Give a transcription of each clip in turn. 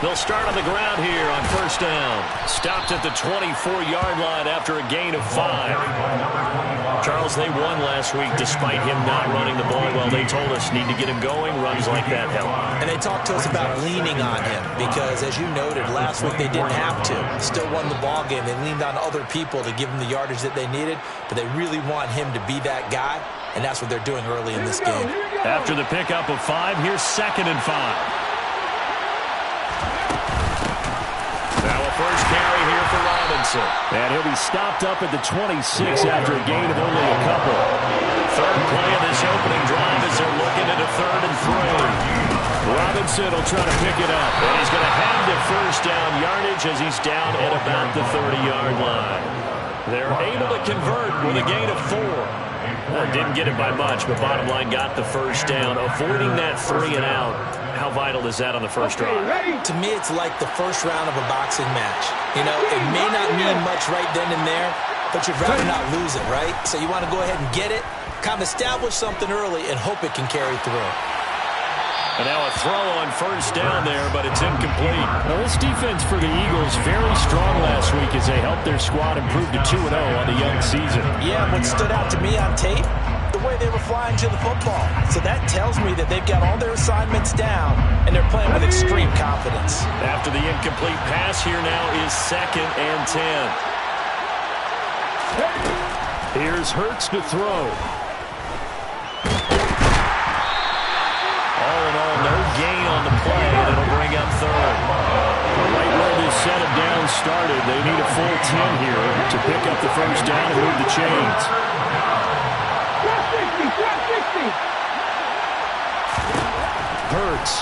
They'll start on the ground here on first down. Stopped at the 24-yard line after a gain of 5. Charles, they won last week despite him not running the ball well. They told us need to get him going. Runs like that help. And they talked to us about leaning on him because, as you noted, last week they didn't have to. Still won the ball game. They leaned on other people to give them the yardage that they needed, but they really want him to be that guy, and that's what they're doing early in this game. After the pickup of 5, here's 2nd and 5. First carry here for Robinson. And he'll be stopped up at the 26 after a gain of only a couple. Third play of this opening drive as they're looking at a 3rd and 3. Robinson will try to pick it up. And he's going to have the first down yardage as he's down at about the 30-yard line. They're able to convert with a gain of 4. Didn't get it by much, but bottom line got the first down. Avoiding that 3 and out. How vital is that on the first drive? To me, it's like the first round of a boxing match. You know, it may not mean much right then and there, but you'd rather not lose it, right? So you want to go ahead and get it, kind of establish something early, and hope it can carry through. And now a throw on first down there, but it's incomplete. Now this defense for the Eagles very strong last week as they helped their squad improve to 2-0 on the young season. Yeah, what stood out to me on tape, the way they were flying to the football. So that tells me that they've got all their assignments down, and they're playing with extreme confidence. After the incomplete pass, here now is 2nd and 10. Here's Hurts to throw. All in all, no gain on the play, and it'll bring up 3rd. Right where this set of downs started, they need a full 10 here to pick up the first down and move the chains. Hurts.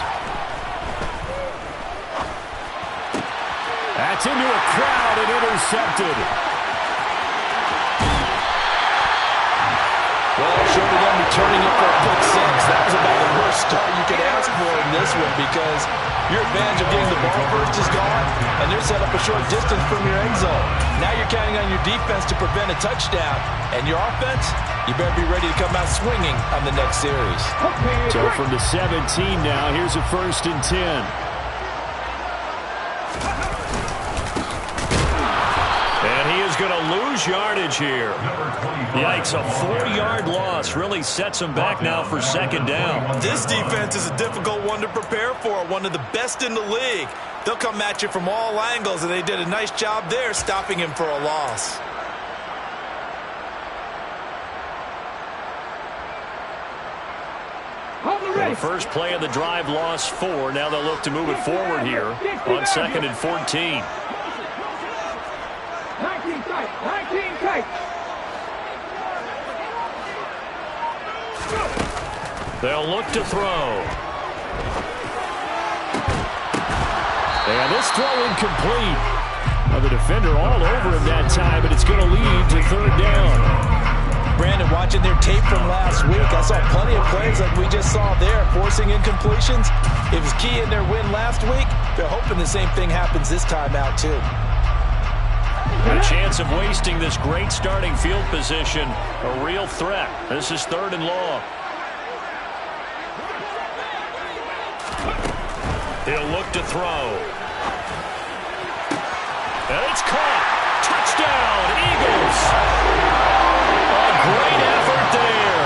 That's into a crowd and intercepted. Well, short of them returning it for a pick 6, that was about the worst start you could ask for in this one because your advantage of getting the ball first is gone, and they're set up a short distance from your end zone. Now you're counting on your defense to prevent a touchdown, and your offense, you better be ready to come out swinging on the next series. So from the 17 now, here's a 1st and 10. And he is going to lose yardage here. Yikes, a 4-yard loss really sets him back now for 2nd down. This defense is a difficult one to prepare for, one of the best in the league. They'll come at you from all angles, and they did a nice job there stopping him for a loss. The first play of the drive lost 4. Now they'll look to move it forward here on 2nd and 14. 19 tight. They'll look to throw. And this throw incomplete. Now the defender all over him that time, but it's going to lead to 3rd down. Brandon, watching their tape from last week, I saw plenty of plays like we just saw there, forcing incompletions. It was key in their win last week. They're hoping the same thing happens this time out, too. A chance of wasting this great starting field position. A real threat. This is 3rd and long. He'll look to throw. And it's caught. Touchdown, Eagles. A great effort there.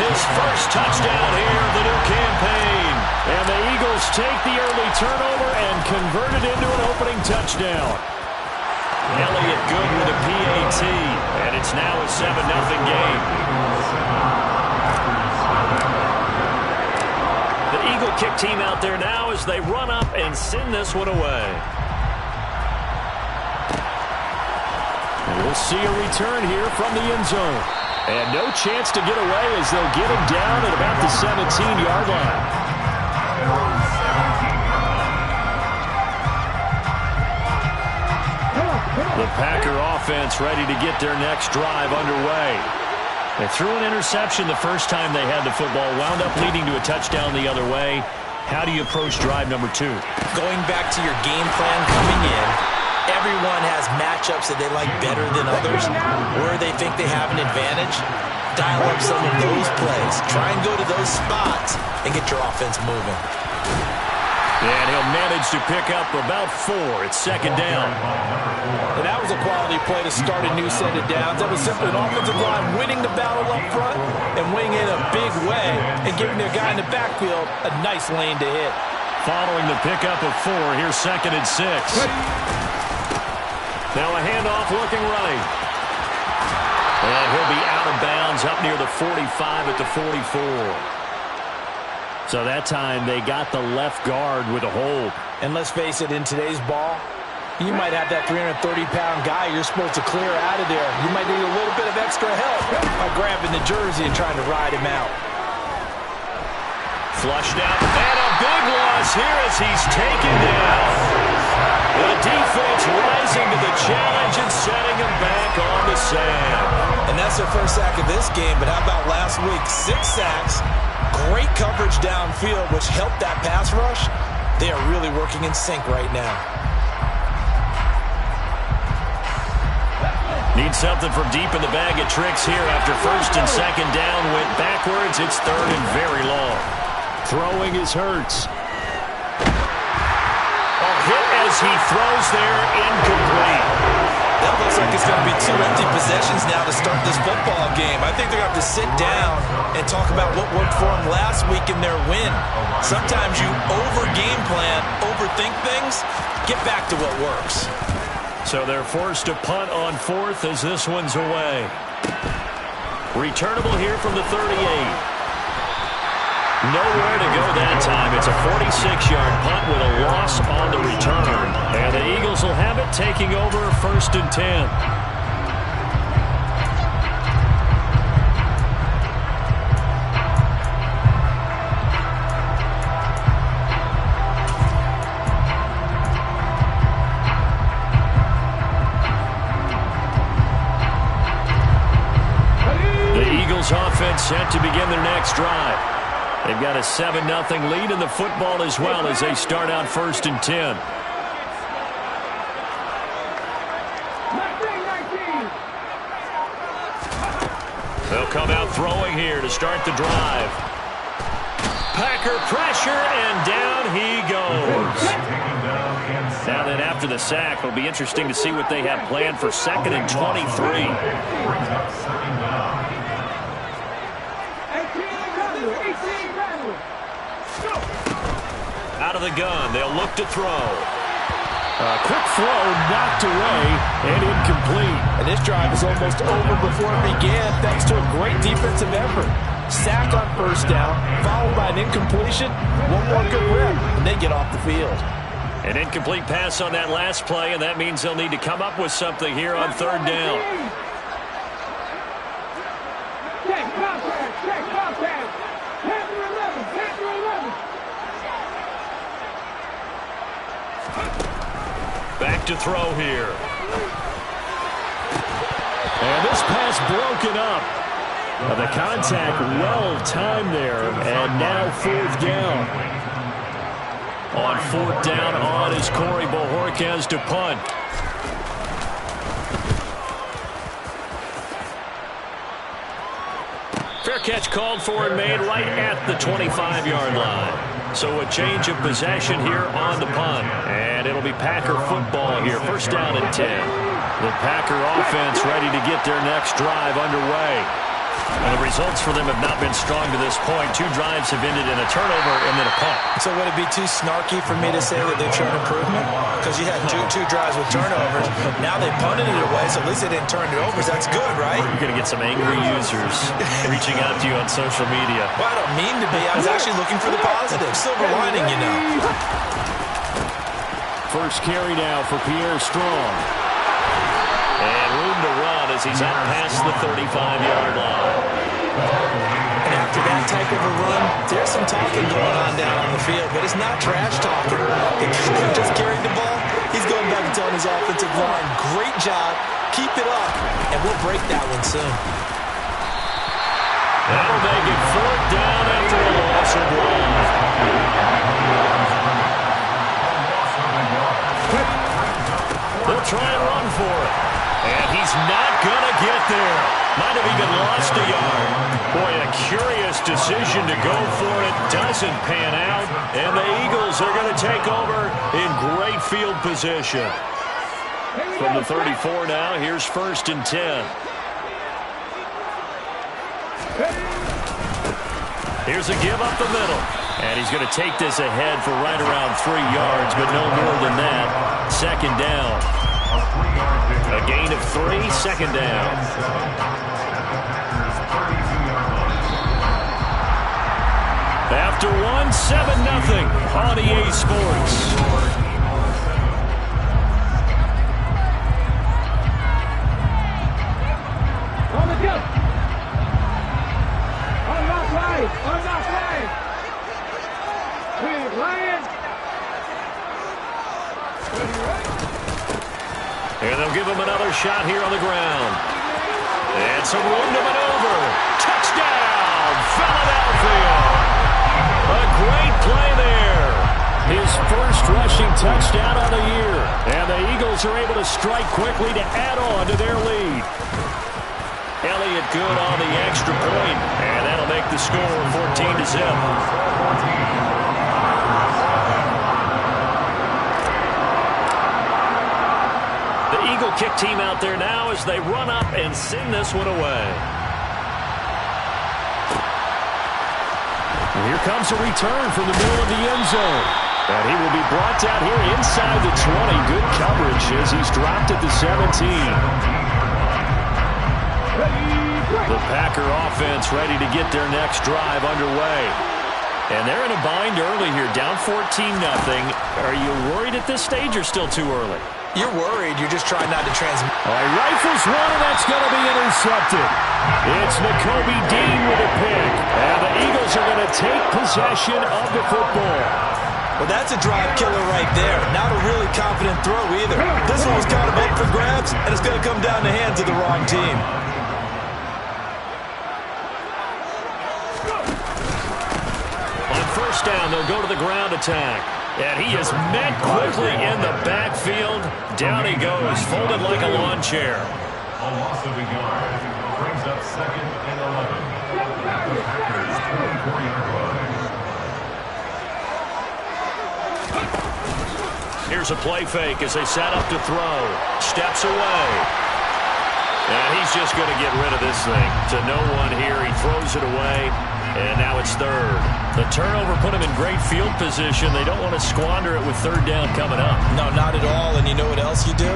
His first touchdown here of the new campaign. And the Eagles take the early turnover and convert it into an opening touchdown. Elliott good with a PAT, and it's now a 7-0 game. The Eagle kick team out there now as they run up and send this one away. And we'll see a return here from the end zone. And no chance to get away as they'll get him down at about the 17-yard line. The Packer offense ready to get their next drive underway. They threw an interception the first time they had the football, wound up leading to a touchdown the other way. How do you approach drive number 2? Going back to your game plan coming in, Everyone has matchups that they like better than others, where they think they have an advantage. Dial up some of those plays. Try and go to those spots and get your offense moving. And he'll manage to pick up about 4. It's second down. And that was a quality play to start a new set of downs. That was simply an offensive line winning the battle up front and winning in a big way and giving their guy in the backfield a nice lane to hit. Following the pickup of 4, here's second and 6. Now a handoff looking right. And he'll be out of bounds up near the 45 at the 44. So that time they got the left guard with a hold. And let's face it, in today's ball, you might have that 330-pound guy you're supposed to clear out of there. You might need a little bit of extra help by grabbing the jersey and trying to ride him out. Flushed out, and a big loss here as he's taken down. The defense rising to the challenge and setting him back on the sand. And that's their first sack of this game, but how about last week? 6 sacks. Great coverage downfield, which helped that pass rush. They are really working in sync right now. Need something from deep in the bag of tricks here after first and second down went backwards. It's third and very long. Throwing is Hurts. A hit as he throws there, incomplete. That looks like it's going to be 2 empty possessions now to start this football game. I think they're going to have to sit down and talk about what worked for them last week in their win. Sometimes you over-game plan, overthink things, get back to what works. So they're forced to punt on 4th as this one's away. Returnable here from the 38. Nowhere to go that time. It's a 46-yard punt with a loss on the return. And the Eagles will have it, taking over first and 10. The Eagles offense set to begin their next drive. They've got a 7-0 lead in the football as well as they start out first and 10. They'll come out throwing here to start the drive. Packer pressure, and down he goes. Now then, after the sack, it'll be interesting to see what they have planned for second and 23. Out of the gun, they'll look to throw. A quick throw knocked away and incomplete. And this drive is almost over before it began thanks to a great defensive effort. Sack on first down, followed by an incompletion, one more good rep, and they get off the field. An incomplete pass on that last play, and that means they'll need to come up with something here on third down. Check contact. 10 to 11, 10 to 11. Back to throw here. And this pass broken up. The contact well-timed there, and now fourth down. On fourth down on is Corey Bojorquez to punt. Fair catch called for and made right at the 25-yard line. So a change of possession here on the punt. And it'll be Packer football here. First down and 10. The Packer offense ready to get their next drive underway. And the results for them have not been strong to this point. 2 drives have ended in a turnover and then a punt. So would it be too snarky for me to say that they've shown improvement? Because you had two drives with turnovers. Now they punted it away, so at least they didn't turn it over. So that's good, right? You're going to get some angry users reaching out to you on social media. Well, I don't mean to be. I was actually looking for the positive. Silver lining, you know. First carry now for Pierre Strong. And room to run as he's out past the 35-yard line. And after that type of a run, there's some talking going on down on the field, but it's not trash talking. The guy who just carried the ball, he's going back and telling his offensive line, great job, keep it up, and we'll break that one soon. That'll make it fourth down after a loss of 1. They'll try and run for it. And he's not going to get there. Might have even lost a yard. Boy, a curious decision to go for it. Doesn't pan out. And the Eagles are going to take over in great field position. From the 34 now, here's 1st and 10. Here's a give up the middle. And he's going to take this ahead for right around 3 yards, but no more than that. 2nd down. A gain of 3, 2nd down. After 1, 7-0 on EA Sports. And they'll give him another shot here on the ground. And some room to maneuver. Touchdown, Philadelphia. A great play there. His first rushing touchdown of the year. And the Eagles are able to strike quickly to add on to their lead. Elliott good on the extra point. And that'll make the score 14-0. Eagle kick team out there now as they run up and send this one away. And here comes a return from the middle of the end zone. And he will be brought down here inside the 20. Good coverage as he's dropped at the 17. The Packer offense ready to get their next drive underway. And they're in a bind early here, down 14-0. Are you worried at this stage or still too early? You're worried. You're just trying not to transmit. All right, rifles one, and that's going to be intercepted. It's Nakobe Dean with a pick. And the Eagles are going to take possession of the football. Well, that's a drive killer right there. Not a really confident throw either. This one was kind of up for grabs, and it's going to come down the hands of the wrong team. On 1st down, they'll go to the ground attack. And he is met quickly in the backfield. Down he goes, folded like a lawn chair. A loss of a yard brings up 2nd and 11. The Packers 24-yard line. Here's a play fake as they set up to throw. Steps away. And he's just going to get rid of this thing. To no one here. He throws it away. And now it's 3rd. The turnover put him in great field position. They don't want to squander it with 3rd down coming up. No, not at all. And you know what else you do?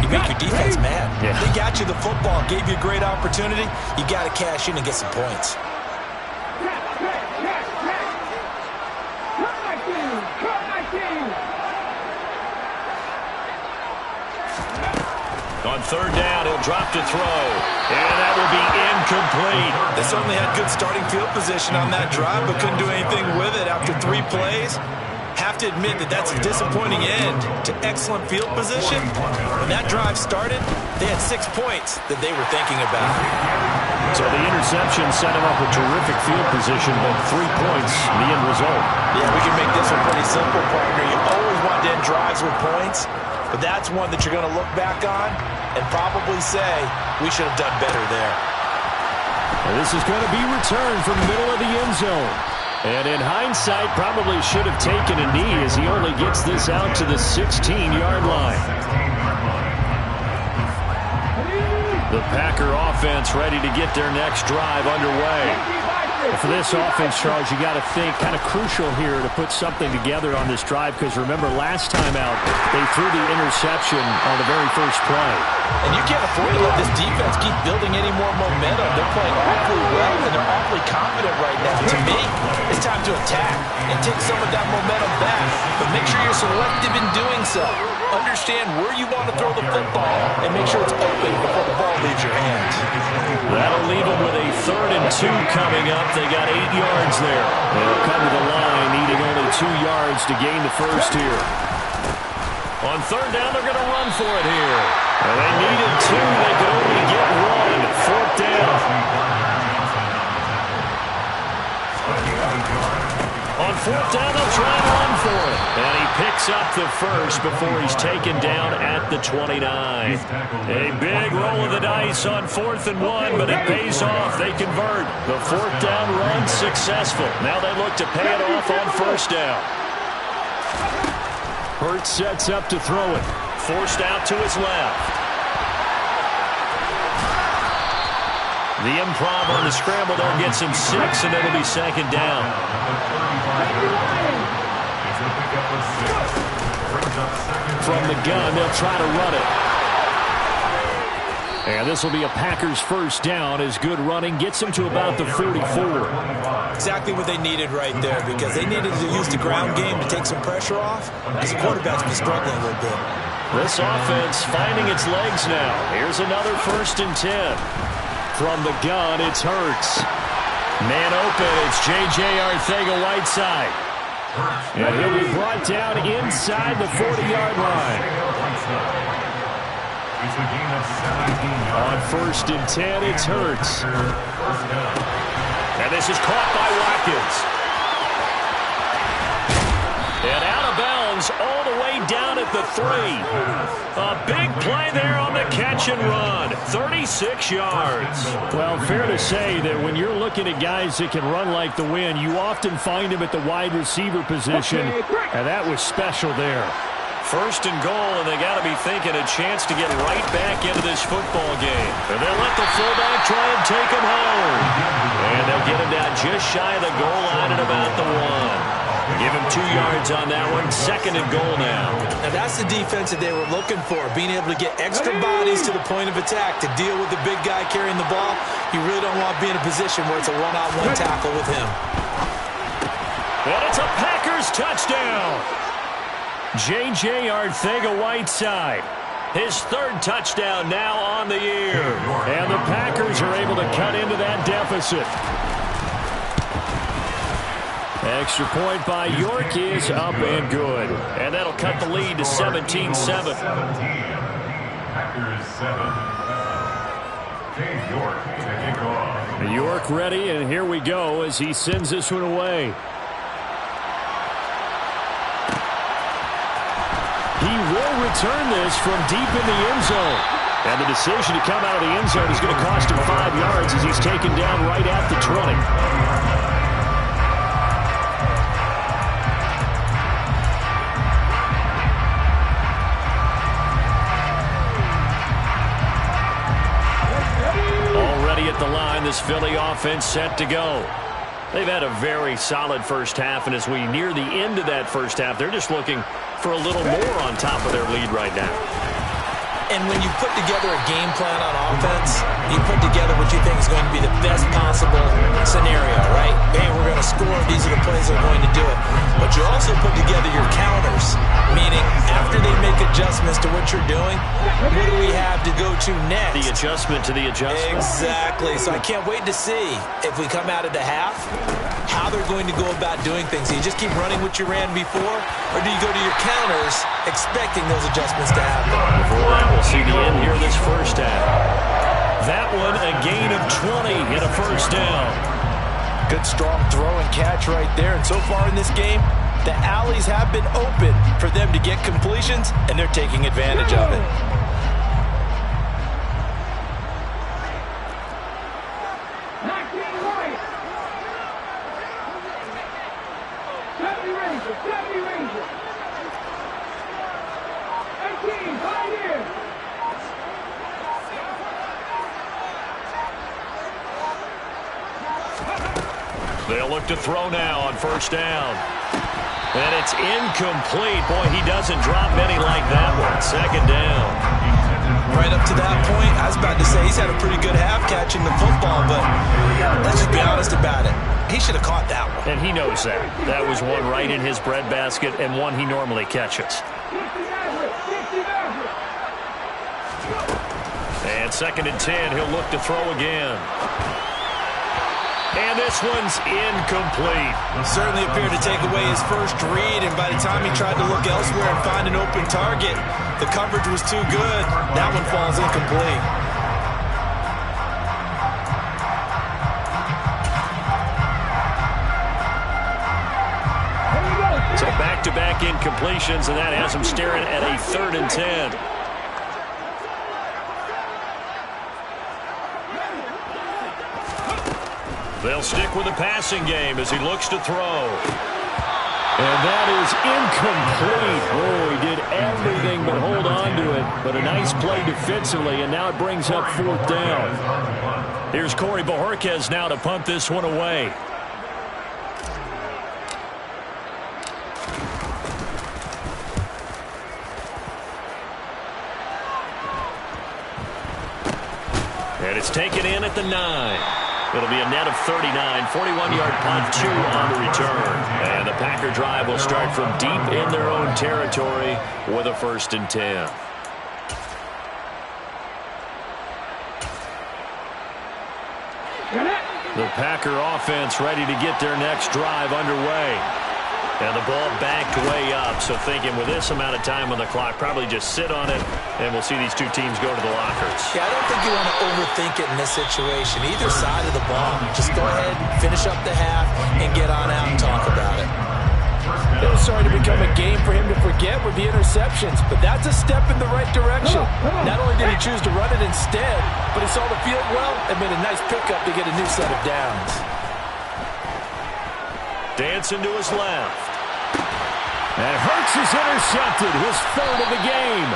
You make your defense mad. Yeah. They got you the football, gave you a great opportunity. You got to cash in and get some points. On 3rd down, he'll drop to throw. And that will be incomplete. They certainly had good starting field position on that drive, but couldn't do anything with it after 3 plays. Have to admit that that's a disappointing end to excellent field position. When that drive started, they had 6 points that they were thinking about. So the interception set him up with terrific field position, but 3 points, the end result. Yeah, we can make this one pretty simple, partner. You always want to end drives with points, but that's one that you're going to look back on and probably say, we should have done better there. And this is going to be returned from the middle of the end zone. And in hindsight, probably should have taken a knee as he only gets this out to the 16-yard line. The Packer offense ready to get their next drive underway. For this offense, Charles, you got to think kind of crucial here to put something together on this drive, because remember last time out they threw the interception on the very first play. And you can't afford to let this defense keep building any more momentum. They're playing awfully well, and they're awfully confident right now. To me, it's time to attack and take some of that momentum back, but make sure you're selective in doing so. Understand where you want to throw the football and make sure it's open before the ball leaves your hands. That'll leave them with a 3rd and 2 coming up. They got 8 yards there. They'll come to the line, needing only 2 yards to gain the first here. On 3rd down, they're going to run for it here. And they needed 2. They could only get 1. 4th down. On 4th down, they'll try and run for it. And he picks up the first before he's taken down at the 29. A big roll of the dice on 4th and 1, but it pays off. They convert. The 4th down run successful. Now they look to pay it off on 1st down. Hurts sets up to throw it. Forced out to his left. The improv on the scramble there gets him 6, and it'll be 2nd down. From the gun, they'll try to run it. And this will be a Packers 1st down as good running gets him to about the 44. Exactly what they needed right there, because they needed to use the ground game to take some pressure off, as the quarterback's been struggling a little bit. This offense finding its legs now. Here's another 1st and 10. From the gun, it's Hurts. Man open, it's J.J. Arcega-Whiteside. And he'll be brought down inside the 40-yard line. On 1st and 10, it's Hurts. And this is caught by Watkins. And out of bounds all the way down at the 3. A big play there on the catch and run. 36 yards. Well, fair to say that when you're looking at guys that can run like the wind, you often find them at the wide receiver position, and that was special there. 1st and goal, and they got to be thinking a chance to get right back into this football game. And they'll let the fullback try and take him home. And they'll get him down just shy of the goal line at about the 1. Give him 2 yards on that one. 2nd and goal now. Now that's the defense that they were looking for, being able to get extra bodies to the point of attack to deal with the big guy carrying the ball. You really don't want to be in a position where it's a one-on-one tackle with him. And it's a Packers touchdown. J.J. Arcega-Whiteside. His 3rd touchdown now on the year. And the Packers are able to cut into that deficit. Extra point by York is up and good. And that'll cut the lead to 17-7. Packers 7. Dave York to kick off. York ready, and here we go as he sends this one away. He will return this from deep in the end zone. And the decision to come out of the end zone is going to cost him 5 yards as he's taken down right at the 20. At the line, this Philly offense set to go. They've had a very solid first half, and as we near the end of that first half, they're just looking for a little more on top of their lead right now. And when you put together a game plan on offense, you put together what you think is going to be the best possible scenario, right? Hey, we're going to score. These are the plays that are going to do it. But you also put together your counters, meaning after they make adjustments to what you're doing, what do we have to go to next? The adjustment to the adjustment. Exactly. So I can't wait to see if we come out of the half, how they're going to go about doing things. Do you just keep running what you ran before, or do you go to your counters expecting those adjustments to happen? Before that, we'll see the end here this first half. That one, a gain of 20 and a 1st down. Good strong throw and catch right there. And so far in this game, the alleys have been open for them to get completions, and they're taking advantage of it. They'll look to throw now on 1st down. And it's incomplete. Boy, he doesn't drop many like that one. 2nd down. Right up to that point, I was about to say he's had a pretty good half catching the football, but let's just be honest about it. He should have caught that one. And he knows that. That was one right in his breadbasket and one he normally catches. And 2nd and 10, he'll look to throw again. And this one's incomplete. Certainly appeared to take away his first read, and by the time he tried to look elsewhere and find an open target, the coverage was too good. That one falls incomplete. So back back-to-back incompletions, and that has them staring at a 3rd and 10. They'll stick with the passing game as he looks to throw. And that is incomplete. Oh, he did everything but hold on to it. But a nice play defensively, and now it brings up 4th down. Here's Corey Bojorquez now to punt this one away. And it's taken in at the 9. It'll be a net of 39, 41-yard punt, 2 on the return. And the Packer drive will start from deep in their own territory with a 1st and 10. The Packer offense ready to get their next drive underway. And the ball backed way up, so thinking with this amount of time on the clock, probably just sit on it, and we'll see these two teams go to the lockers. Yeah, I don't think you want to overthink it in this situation. Either side of the ball, just go ahead, finish up the half, and get on out and talk about it. It was starting to become a game for him to forget with the interceptions, but that's a step in the right direction. Not only did he choose to run it instead, but he saw the field well and made a nice pickup to get a new set of downs. Dancing to his left. And Hurts is intercepted, his 3rd of the game.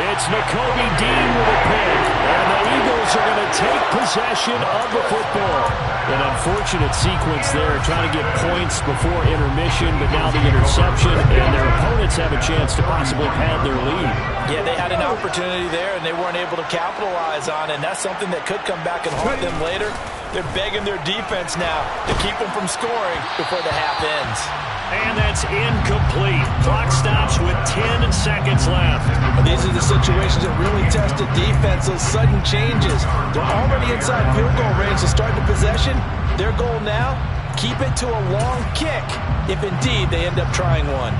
It's Nakobe Dean with a pick, and the Eagles are going to take possession of the football. An unfortunate sequence there, trying to get points before intermission, but now the interception, and their opponents have a chance to possibly pad their lead. Yeah, they had an opportunity there, and they weren't able to capitalize on it, and that's something that could come back and haunt them later. They're begging their defense now to keep them from scoring before the half ends. And that's incomplete. Clock stops with 10 seconds left. These are the situations that really test the defense, those sudden changes. They're already inside field goal range to start the possession. Their goal now, keep it to a long kick, if indeed they end up trying one.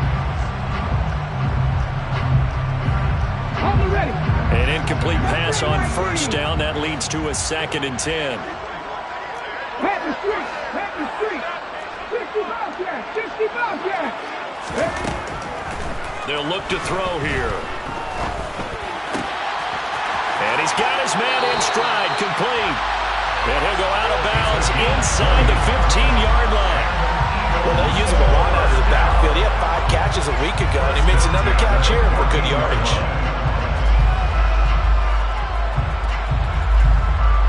An incomplete pass on 1st down. That leads to a 2nd and 10. Pat the street. 65 yards, 65 yards. They'll look to throw here. And he's got his man in stride, complete. And he'll go out of bounds inside the 15-yard line. Well, they use him a lot out of the backfield. He had 5 catches a week ago, and he makes another catch here for good yardage.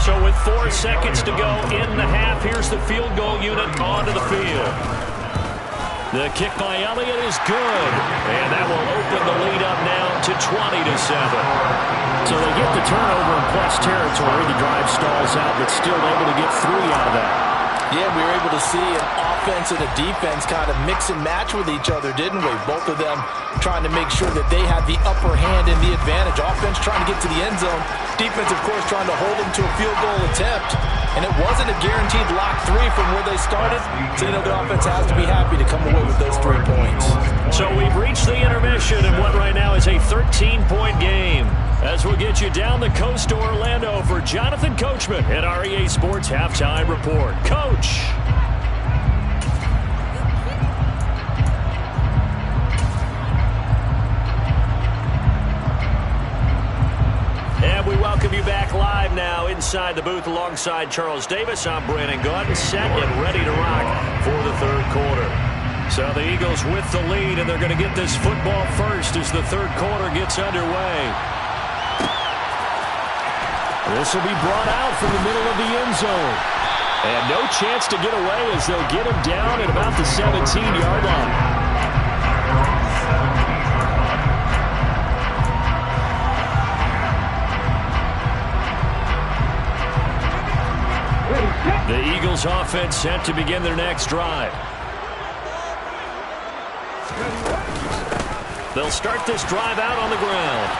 So with 4 seconds to go in the half, here's the field goal unit onto the field. The kick by Elliott is good, and that will open the lead up now to 20-7. So they get the turnover in plus territory. The drive stalls out, but still able to get 3 out of that. Yeah, we were able to see an offense and a defense kind of mix and match with each other, didn't we? Both of them trying to make sure that they had the upper hand and the advantage. Offense trying to get to the end zone. Defense, of course, trying to hold them to a field goal attempt. And it wasn't a guaranteed lock 3 from where they started. So, the offense has to be happy to come away with those 3 points. So we've reached the intermission in what right now is a 13-point game. As we'll get you down the coast to Orlando for Jonathan Coachman at our EA Sports Halftime Report. Coach. And we welcome you back live now inside the booth alongside Charles Davis. I'm Brandon Gordon, set and ready to rock for the 3rd quarter. So the Eagles with the lead, and they're going to get this football first as the 3rd quarter gets underway. This will be brought out from the middle of the end zone. And no chance to get away as they'll get him down at about the 17-yard line. The Eagles offense set to begin their next drive. They'll start this drive out on the ground.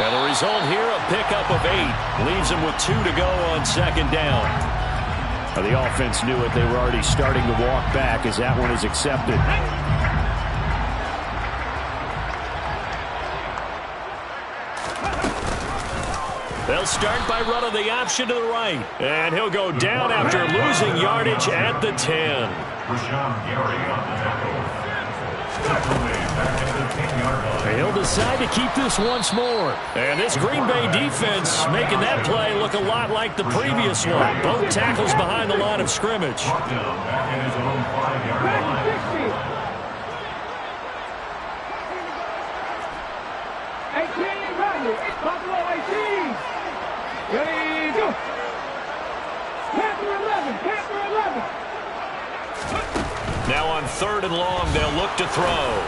And the result here, a pickup of 8. Leaves them with 2 to go on 2nd down. The offense knew it. They were already starting to walk back as that one is accepted. They'll start by running the option to the right. And he'll go down after losing yardage at the 10. He'll decide to keep this once more. And this Green Bay defense making that play look a lot like the previous one. Both tackles behind the line of scrimmage. Ready, go. Panther 11, Panther 11. Now on 3rd and long, they'll look to throw.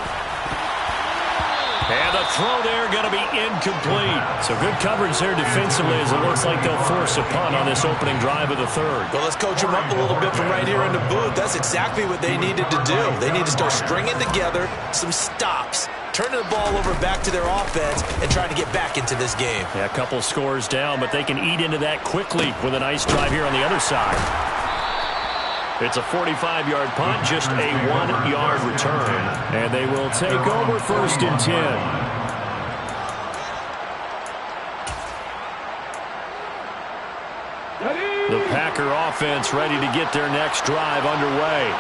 And the throw there going to be incomplete. So good coverage there defensively as it looks like they'll force a punt on this opening drive of the 3rd. Well, let's coach them up a little bit from right here in the booth. That's exactly what they needed to do. They need to start stringing together some stops, turning the ball over back to their offense, and trying to get back into this game. Yeah, a couple scores down, but they can eat into that quickly with a nice drive here on the other side. It's a 45-yard punt, just a 1-yard return. And they will take over 1st and 10. The Packer offense ready to get their next drive underway.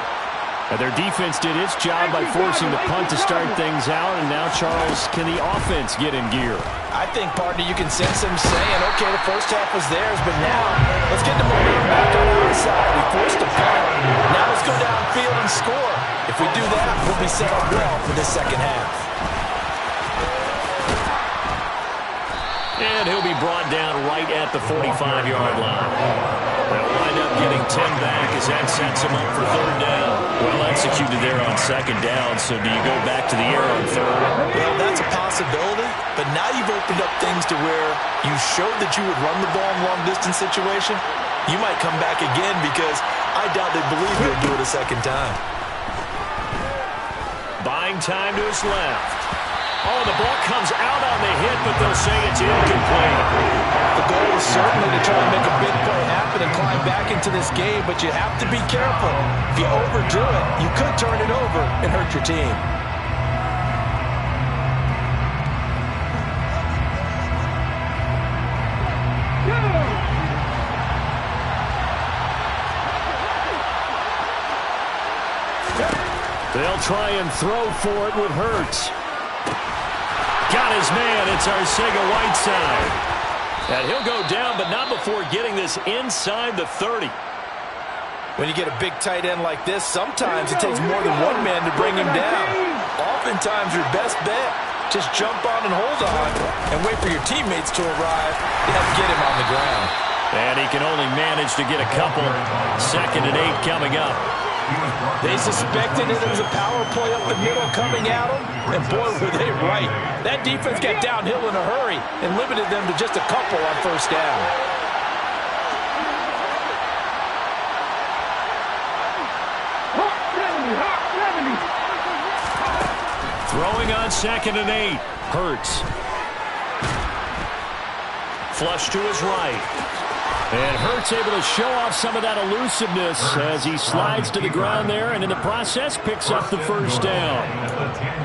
And their defense did its job by forcing the punt to start things out. And now, Charles, can the offense get in gear? I think, partner, you can sense them saying, okay, the first half was theirs, but now let's get the momentum back on our side. We forced a punt. Now let's go downfield and score. If we do that, we'll be set up well for this second half. And he'll be brought down right at the 45-yard line. They'll wind up getting 10 back as that sets him up for 3rd down. Well executed there on 2nd down, so do you go back to the air on 3rd? Well, that's a possibility, but now you've opened up things to where you showed that you would run the ball in long-distance situation. You might come back again because I doubt they believe they'll do it a second time. Buying time to his left. Oh, the ball comes out on the hit, but they'll say it's incomplete. The goal is certainly to try to make a big play happen and climb back into this game, but you have to be careful. If you overdo it, you could turn it over and hurt your team. They'll try and throw for it with Hurts. Got his man. It's Arcega-Whiteside. And he'll go down, but not before getting this inside the 30. When you get a big tight end like this, sometimes it takes more than one man to bring him down. Oftentimes, your best bet, just jump on and hold on and wait for your teammates to arrive to help get him on the ground. And he can only manage to get a couple. 2nd and 8 coming up. They suspected it was a power play up the middle coming at them, and boy, were they right. That defense got downhill in a hurry and limited them to just a couple on 1st down. Throwing on 2nd and 8. Hurts. Flush to his right. And Hurts able to show off some of that elusiveness as he slides to the ground there, and in the process picks up the 1st down.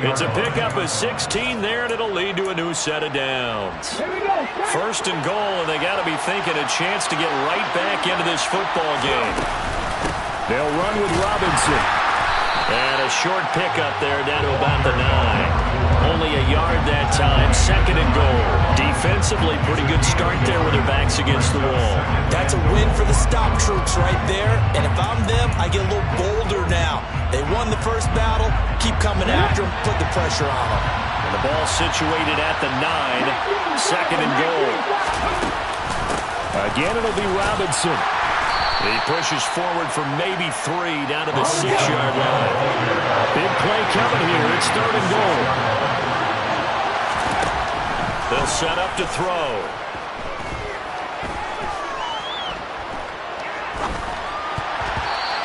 It's a pickup of 16 there, and it'll lead to a new set of downs. 1st and goal, and they got to be thinking a chance to get right back into this football game. They'll run with Robinson. And a short pickup there down to about the 9. Only a yard that time. 2nd and goal. Defensively, pretty good start there with their backs against the wall. That's a win for the stop troops right there. And if I'm them, I get a little bolder now. They won the first battle. Keep coming after them. Put the pressure on them. And the ball situated at the 9. 2nd and goal. Again, it'll be Robinson. He pushes forward for maybe 3 down to the 6-yard line. Big play coming here. It's 3rd and goal. They'll set up to throw.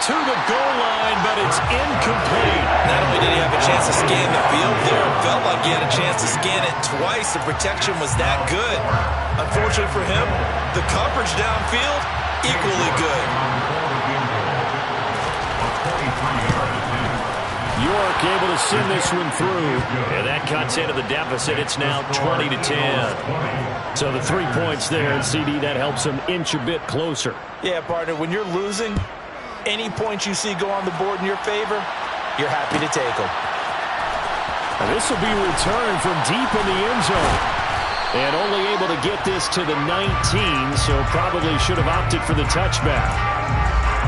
To the goal line, but it's incomplete. Not only did he have a chance to scan the field there, it felt like he had a chance to scan it twice. The protection was that good. Unfortunately for him, the coverage downfield, equally good. York able to send this one through. And that cuts into the deficit. It's now 20-10. So the 3 points there, and CD, that helps them inch a bit closer. Yeah, partner, when you're losing, Any points you see go on the board in your favor, you're happy to take them. This will be returned from deep in the end zone. And only able to get this to the 19, so probably should have opted for the touchback.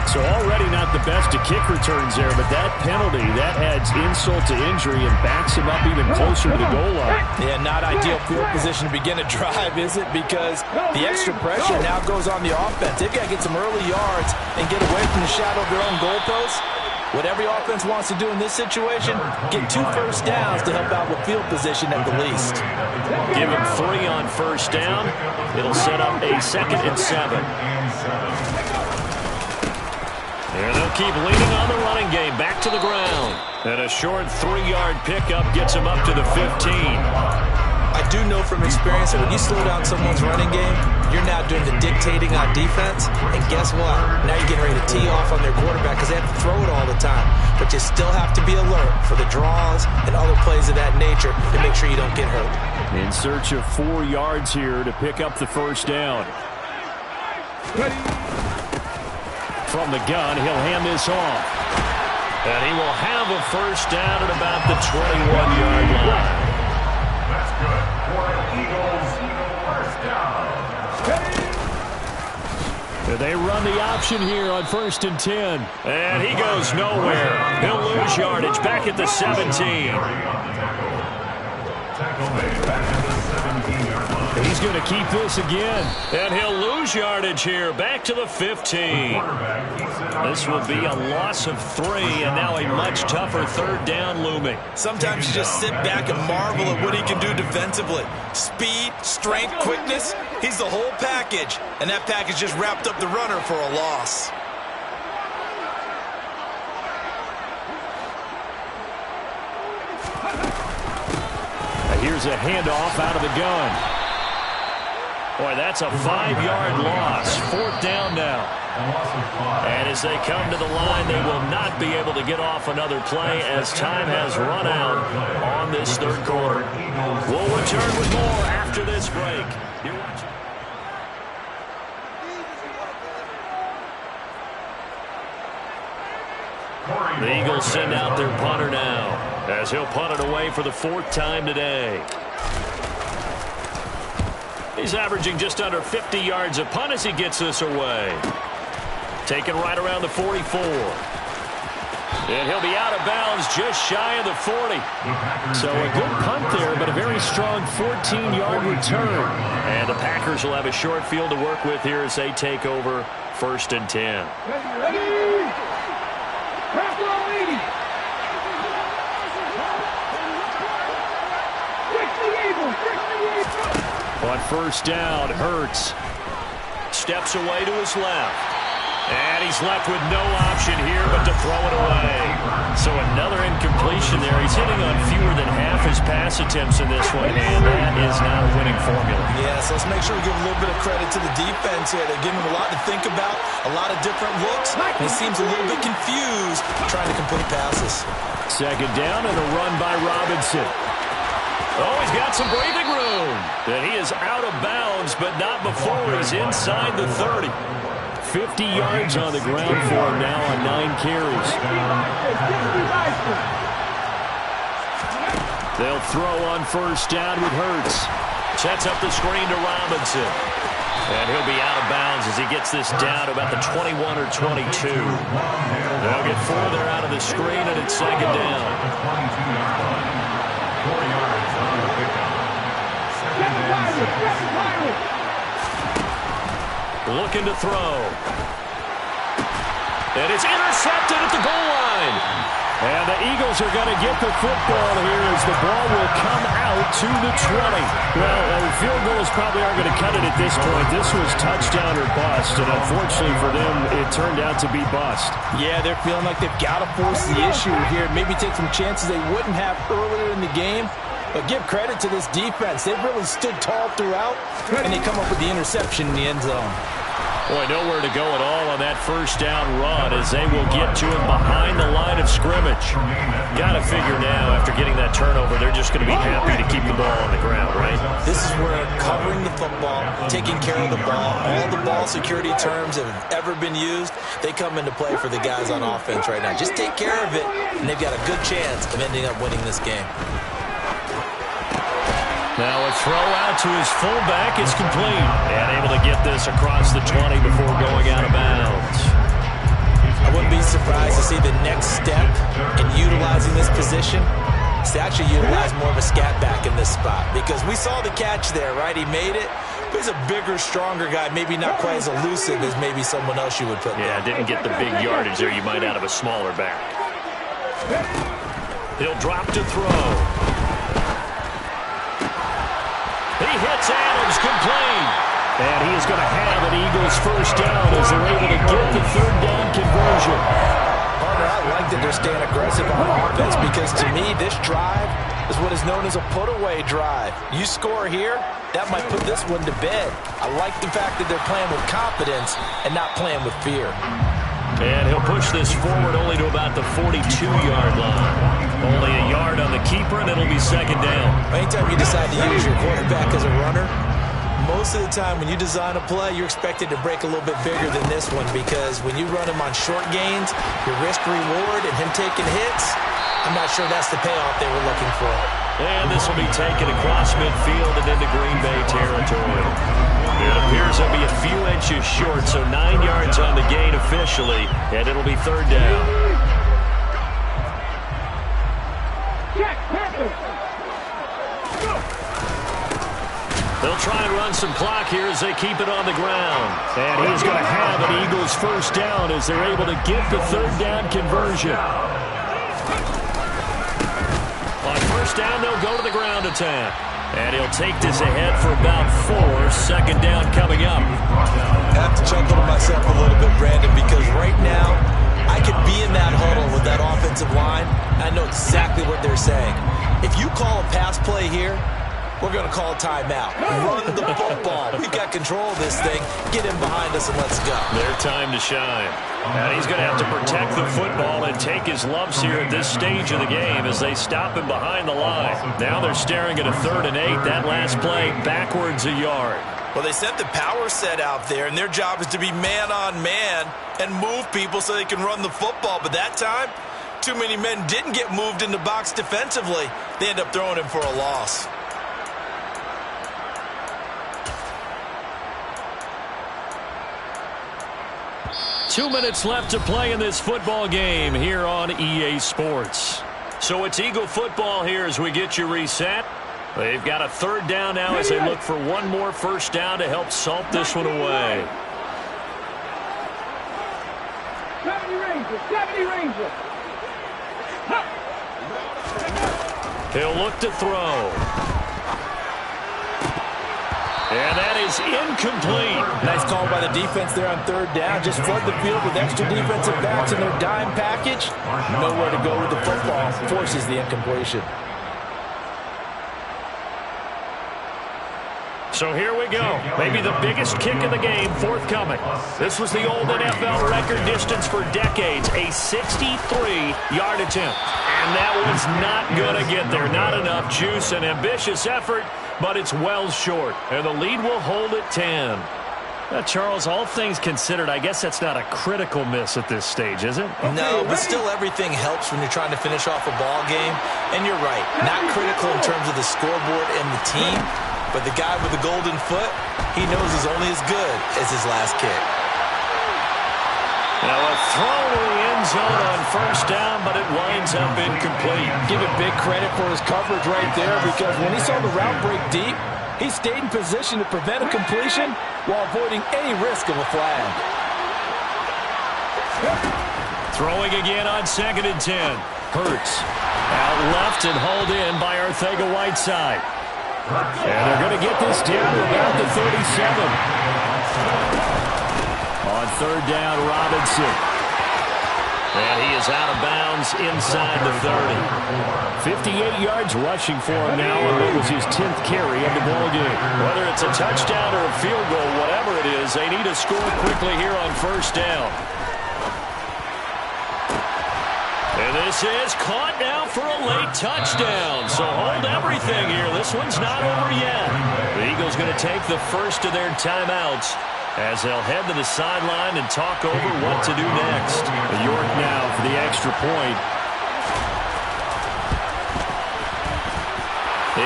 So already not the best to kick returns there, but that penalty, that adds insult to injury and backs him up even closer to the goal line. Yeah, not ideal field position to begin a drive, is it? Because the extra pressure now goes on the offense. They've got to get some early yards and get away from the shadow of their own goalposts. What every offense wants to do in this situation, get 2 first downs to help out with field position at the least. Give him 3 on first down. It'll set up a 2nd and 7. And they'll keep leaning on the running game. Back to the ground. And a short 3-yard pickup gets him up to the 15. I do know from experience that when you slow down someone's running game, you're now doing the dictating on defense. And guess what? Now you're getting ready to tee off on their quarterback because they have to throw it all the time. But you still have to be alert for the draws and other plays of that nature to make sure you don't get hurt. In search of 4 yards here to pick up the first down. From the gun, he'll hand this off. And he will have a first down at about the 21-yard line. That's good for Eagles first down. And they run the option here on 1st and 10. And he goes nowhere. He'll lose yardage back at the 17. Tackle made back at the 17-yard line. He's going to keep this again. And he'll lose yardage here. Back to the 15. This will be a loss of 3, and now a much tougher 3rd down looming. Sometimes you just sit back and marvel at what he can do defensively. Speed, strength, quickness. He's the whole package. And that package just wrapped up the runner for a loss. Here's a handoff out of the gun. Boy, that's a 5-yard loss. 4th down now. And as they come to the line, they will not be able to get off another play as time has run out on this 3rd quarter. We'll return with more after this break. You're watching. The Eagles send out their punter now as he'll punt it away for the 4th time today. He's averaging just under 50 yards a punt as he gets this away. Taken right around the 44. And he'll be out of bounds just shy of the 40. So a good punt there, but a very strong 14-yard return. And the Packers will have a short field to work with here as they take over 1st and 10. On 1st down, Hurts steps away to his left. And he's left with no option here but to throw it away. So another incompletion there. He's hitting on fewer than half his pass attempts in this one, and that is not a winning formula. Yeah, so let's make sure we give a little bit of credit to the defense here. They're giving him a lot to think about, a lot of different looks. He seems a little bit confused trying to complete passes. 2nd down and a run by Robinson. Oh, he's got some breathing room. And he is out of bounds, but not before he's inside the 30. 50 yards on the ground for him now on 9 carries. They'll throw on 1st down with Hurts. Sets up the screen to Robinson. And he'll be out of bounds as he gets this down to about the 21 or 22. They'll get 4 there out of the screen, and it's 2nd down. 4 yards on the pickup. Looking to throw. And it's intercepted at the goal line. And the Eagles are going to get the football here as the ball will come out to the 20. Well, field goals probably aren't going to cut it at this point. This was touchdown or bust, and unfortunately for them, it turned out to be bust. Yeah, they're feeling like they've got to force the issue here. Maybe take some chances they wouldn't have earlier in the game. But give credit to this defense. They've really stood tall throughout, and they come up with the interception in the end zone. Boy, nowhere to go at all on that that first down run as they will get to him behind the line of scrimmage. Got to figure now, after getting that turnover, they're just going to be happy to keep the ball on the ground, right? This is where covering the football, taking care of the ball, all the ball security terms that have ever been used, they come into play for the guys on offense right now. Just take care of it, and they've got a good chance of ending up winning this game. Now a throw out to his fullback is complete. And able to get this across the 20 before going out of bounds. I wouldn't be surprised to see the next step in utilizing this position is to actually utilize more of a scat back in this spot. Because we saw the catch there, right? He made it. But he's a bigger, stronger guy. Maybe not quite as elusive as maybe someone else you would put there. Yeah, didn't get the big yardage there you might out of a smaller back. He'll drop to throw. He hits Adams, complete. And he is going to have an Eagles first down as they're able to get the third down conversion. Partner, I like that they're staying aggressive on offense because to me, this drive is what is known as a put-away drive. You score here, that might put this one to bed. I like the fact that they're playing with confidence and not playing with fear. And he'll push this forward only to about the 42-yard line. Only a yard on the keeper, and it'll be second down. Anytime you decide to use your quarterback as a runner, most of the time when you design a play, you're expected to break a little bit bigger than this one because when you run him on short gains, your risk-reward and him taking hits, I'm not sure that's the payoff they were looking for. And this will be taken across midfield and into Green Bay territory. It appears it'll be a few inches short, so 9 yards on the gain officially, and it'll be third down. They'll try and run some clock here as they keep it on the ground. And he's going to have an Eagles first down as they're able to get the third down conversion. On first down, they'll go to the ground attack. And he'll take this ahead for about 4. Second down coming up. I have to chuckle to myself a little bit, Brandon, because right now I could be in that huddle with that offensive line. I know exactly what they're saying. If you call a pass play here, we're going to call a timeout. Run the football. We've got control of this thing. Get him behind us and let's go. Their time to shine. And he's going to have to protect the football and take his lumps here at this stage of the game as they stop him behind the line. Now they're staring at a 3rd and 8. That last play backwards a yard. Well, they sent the power set out there, and their job is to be man-on-man and move people so they can run the football. But that time, too many men didn't get moved in the box defensively. They end up throwing him for a loss. Two minutes left to play in this football game here on EA Sports. So it's Eagle football here as we get you reset. They've got a third down now as they look for one more first down to help salt this one away. 70 Rangers, 70 Rangers. He'll look to throw. And that is incomplete. Nice call by the defense there on third down. Just flood the field with extra defensive backs in their dime package. Nowhere to go with the football. Forces the incompletion. So here we go. Maybe the biggest kick of the game forthcoming. This was the old NFL record distance for decades, a 63-yard attempt. And that one's not going to get there. Not enough juice and ambitious effort, but it's well short. And the lead will hold at 10. Charles, all things considered, I guess that's not a critical miss at this stage, is it? No, but still everything helps when you're trying to finish off a ball game. And you're right, not critical in terms of the scoreboard and the team. But the guy with the golden foot, he knows he's only as good as his last kick. Now a throw to the end zone on first down, but it winds up incomplete. Give it big credit for his coverage right there because when he saw the route break deep, he stayed in position to prevent a completion while avoiding any risk of a flag. Throwing again on 2nd and 10. Hurts out left and hauled in by Arcega-Whiteside. And they're going to get this down to about the 37. On third down, Robinson. And he is out of bounds inside the 30. 58 yards rushing for him now, and it was his 10th carry of the ballgame. Whether it's a touchdown or a field goal, whatever it is, they need to score quickly here on first down. And this is caught now for a late touchdown. So hold everything here. This one's not over yet. The Eagles going to take the first of their timeouts as they'll head to the sideline and talk over what to do next. York now for the extra point.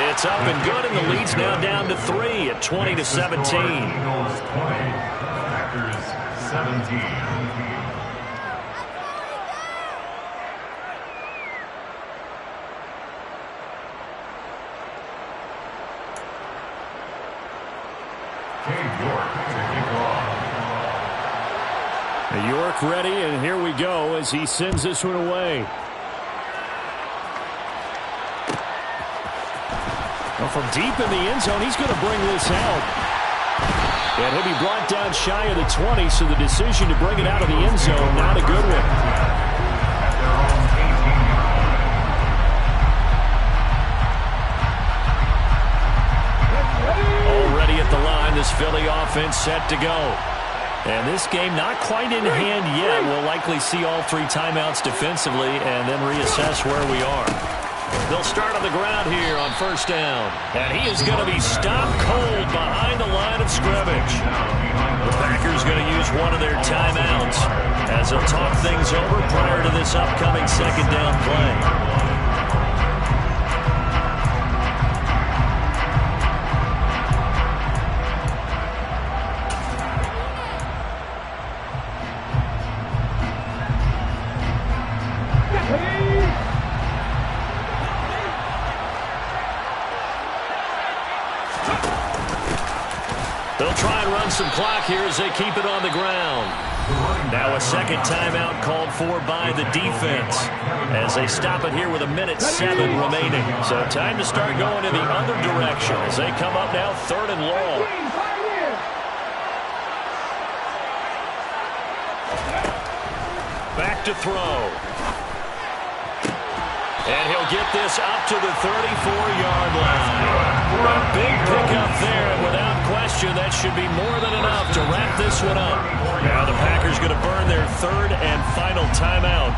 It's up and good, and the lead's now down to 3 at 20-17. Eagles 20, Packers 17. York ready, and here we go as he sends this one away. Well, from deep in the end zone, he's going to bring this out. And he'll be brought down shy of the 20, so the decision to bring it out of the end zone, not a good one. Already at the line, this Philly offense set to go. And this game not quite in hand yet. We'll likely see all 3 timeouts defensively and then reassess where we are. They'll start on the ground here on first down. And he is going to be stopped cold behind the line of scrimmage. The Packers going to use one of their timeouts as they'll talk things over prior to this upcoming second down play. They'll try and run some clock here as they keep it on the ground. Now a second timeout called for by the defense as they stop it here with 1:07 remaining. So time to start going in the other direction as they come up now 3rd and long. Back to throw. And he'll get this up to the 34-yard line. A big pickup there, and without question, that should be more than enough to wrap this one up. Now the Packers going to burn their 3rd and final timeout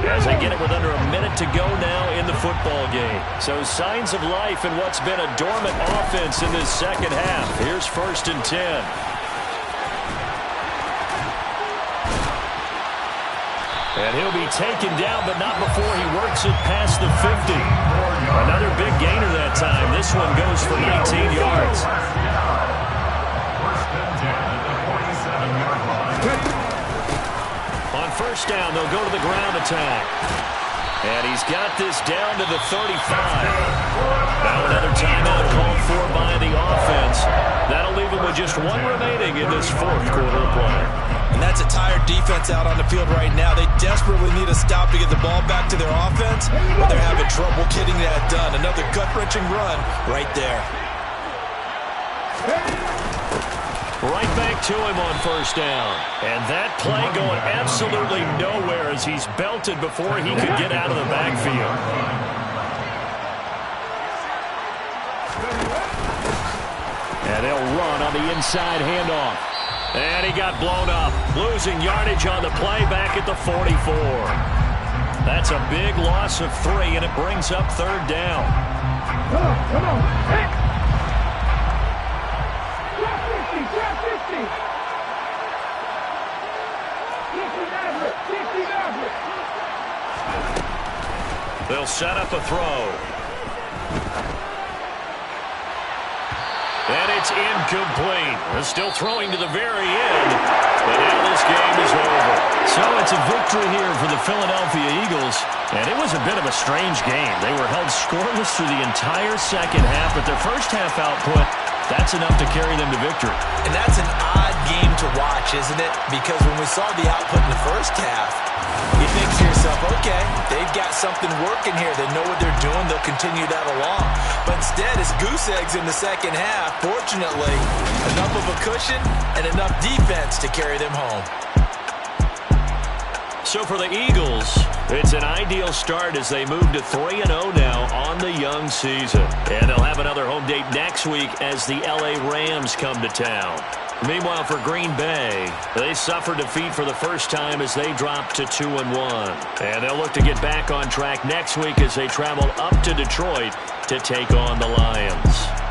as they get it with under a minute to go now in the football game. So signs of life in what's been a dormant offense in this second half. Here's 1st and 10. And he'll be taken down, but not before he works it past the 50. Another big gainer that time. This one goes for 19 yards. On first down, they'll go to the ground attack. And he's got this down to the 35. Now another timeout called for by the offense. That'll leave him with just 1 remaining in this 4th quarter play. And that's a tired defense out on the field right now. They desperately need a stop to get the ball back to their offense, but they're having trouble getting that done. Another gut-wrenching run right there. Right back to him on first down. And that play going absolutely nowhere as he's belted before he could get out of the backfield. And they'll run on the inside handoff. And he got blown up, losing yardage on the play back at the 44. That's a big loss of 3, and it brings up 3rd down. Come on. Hey. Drop 50. 50. They'll set up a throw. And it's incomplete. They're still throwing to the very end. But now this game is over. So it's a victory here for the Philadelphia Eagles. And it was a bit of a strange game. They were held scoreless through the entire second half. But their first half output, that's enough to carry them to victory. And that's an odd game to watch, isn't it? Because when we saw the output in the first half, you think to yourself, okay, they've got something working here. They know what they're doing. They'll continue that along. But instead, it's goose eggs in the second half. Fortunately, enough of a cushion and enough defense to carry them home. So for the Eagles, it's an ideal start as they move to 3-0 now on the young season. And they'll have another home date next week as the LA Rams come to town. Meanwhile, for Green Bay, they suffered defeat for the first time as they dropped to 2-1. And they'll look to get back on track next week as they travel up to Detroit to take on the Lions.